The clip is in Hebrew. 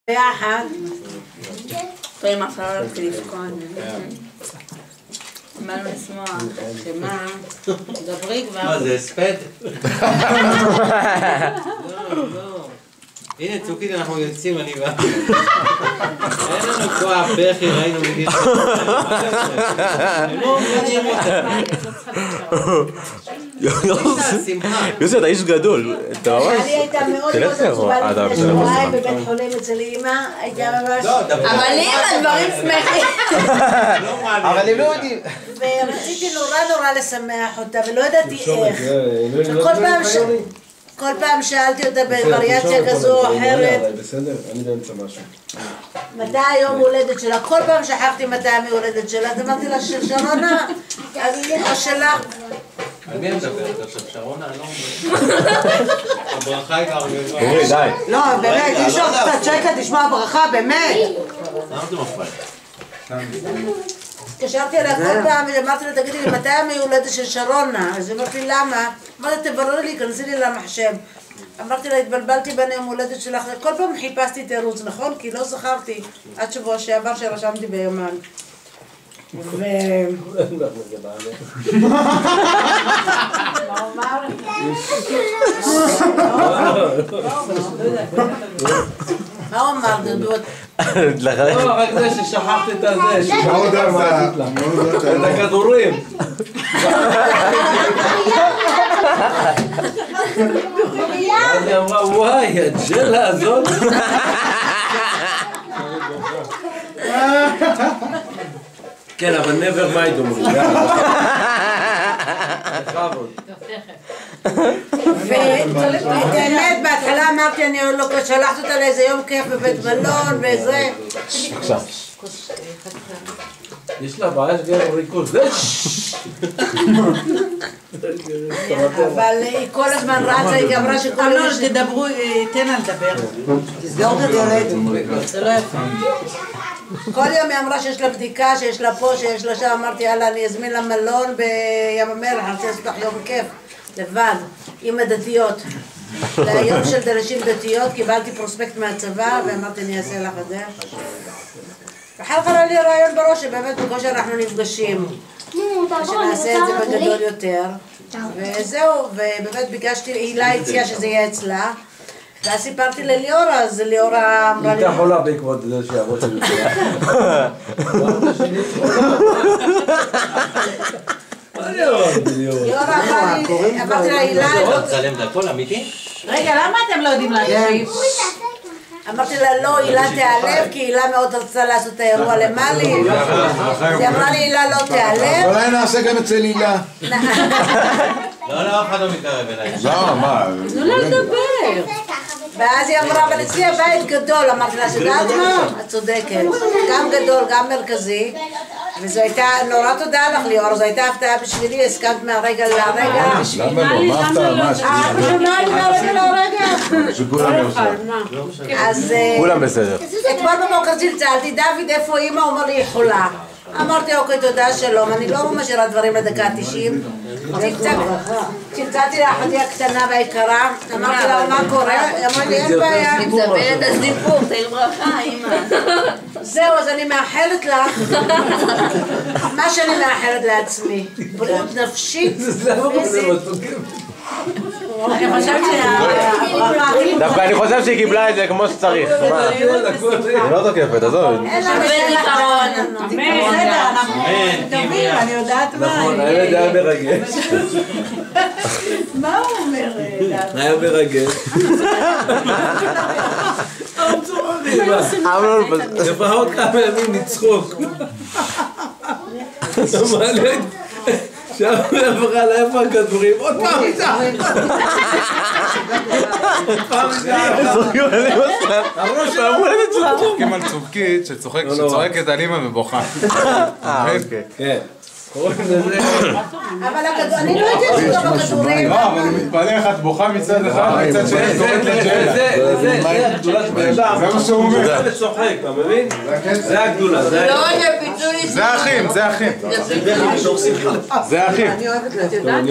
ביחד. פעם אחר לבכון. מה לא לשמוח? שמה? דברי כבר. מה זה הספד? לא. הנה צוקית אנחנו יוצאים, אני בא. אין לנו כוח בכי, ראינו מגיל. הם לא מבינים אותה. יוסי, אתה איש גדול. אני הייתה מאוד מאוד עצובה לפני שבועיים בבית חולים אצל אמא, הייתה ממש... אבל אמא, דברים שמחים. אבל הם לא יודעים. ורציתי נורא לשמח אותה, ולא ידעתי איך. כל פעם שאלתי אותה בווריאציה כזו או אחרת. בסדר, אני באמצע משהו. מתי היום הולדת שלה? כל פעם שכחתי מתי היום הולדת שלה, אז אמרתי לה של שרונה, או שלך. על מי מדברת עכשיו? שרונה? לא אומרת. הברכה היא כבר גדולה. אורי, די. לא, באמת, יש לך קצת שקט לשמוע ברכה, באמת. למה זה מפריע? התקשרתי אליה כל פעם, אמרתי לה, תגידי לי, מתי היום הולדת של שרונה? אז אמרתי, למה? אמרתי, תבררי לי, כנסי לי למחשב. אמרתי לה, התבלבלתי בין היום הולדת שלך, כל פעם חיפשתי תירוץ, נכון? כי לא זכרתי עד שבוע שעבר שרשמתי ביומן. מה הוא אמר? מה הוא אמר, דודות? לא, רק זה ששכחת את הזה, מאוד אהבה. את הכדורים. אז היא אמרה, וואי, הג'לה הזאת. כן, אבל never mind אומרים. בכבוד. ואת האמת, בהתחלה אמרתי, אני לא שלחת אותה לאיזה יום כיף בבית מלון וזה. עכשיו. יש לה בעיה שגר ריכוז. אבל היא כל הזמן רצה, היא אמרה שכל אמנון, תדברו, תן לה לדבר. תסגור את הדלת. זה לא יפה. כל יום היא אמרה שיש לה בדיקה, שיש לה פה, שיש לה שם, אמרתי, יאללה, אני אזמין לה מלון בים המלח, אני רוצה לעשות לך יום כיף, לבד, עם הדתיות. ליום של דנשים דתיות, קיבלתי פרוספקט מהצבא, ואמרתי, אני אעשה לך את זה. ואחר כך עלה לי רעיון בראש, שבאמת בקושי אנחנו נפגשים. שנעשה את זה בגדול יותר. וזהו, ובאמת ביקשתי, הילה הציעה שזה יהיה אצלה. ואז סיפרתי לליאורה, אז ליאורה אמרה לי... היא הייתה חולה בעקבות זה שהאבות שלי חולה. מה ליאורה אמרתי לה, הילה... צלם את הכל אמיתי? רגע, למה אתם לא יודעים להקשיב? אמרתי לה, לא, הילה תיעלב, כי הילה מאוד רצתה לעשות את האירוע למאלי. אז היא אמרה לי, הילה לא תיעלב. אולי נעשה גם אצל הילה. לא, אף אחד לא מתקרב אליי. לא, מה? תנו לה לדבר. ואז היא אמרה, אבל אצלי הבית גדול. אמרתי לה, שדעת מה? את צודקת. גם גדול, גם מרכזי. וזו הייתה, נורא תודה לך ליאור, זו הייתה הפתעה בשבילי, הסכמת מהרגע להרגע. למה לא? מה הפתעה? מה? שומע לי מהרגע להרגע. שכולם ירשו. אז... כולם בסדר. אתמול בבוקר צלצלתי, דוד, איפה אמא? הוא אומר לי, היא חולה. אמרתי, אוקיי, תודה, שלום, אני לא משאירה דברים לדקה 90. צלצלתי לאחותי הקטנה והיקרה, אמרתי לה, מה קורה? היא אמרה לי, אין בעיה. אני מספרת את הסיפור, תהי ברכה, אמא. זהו, אז אני מאחלת לך מה שאני מאחלת לעצמי. בריאות נפשית, פיזית. אני חושבת דווקא אני חושב שהיא קיבלה את זה כמו שצריך. היא לא תוקפת, עזוב. זיכרון. בסדר, אנחנו טובים, אני יודעת מה. נכון, האמת היה מרגש. מה הוא אומר? היה מרגש. לפחות כמה ימים נצחוק. שם עברה לה איפה הכדורים, עוד פעם צוחקים על צובקית שצוחקת על אמא ובוכה. כן. קוראים לזה... אבל אני לא יודעת שגם הכדורים... לא, אבל הוא מתפלא איך את בוכה מצד אחד מצד שני קוראת לג'לה. זה הגדולה של בן זה מה שהוא אומר. זה צוחק, אתה מבין? זה הגדולה. לא, זה פיצוי. זה אחים, זה אחים. זה אחים. אני אוהבת את יודעת,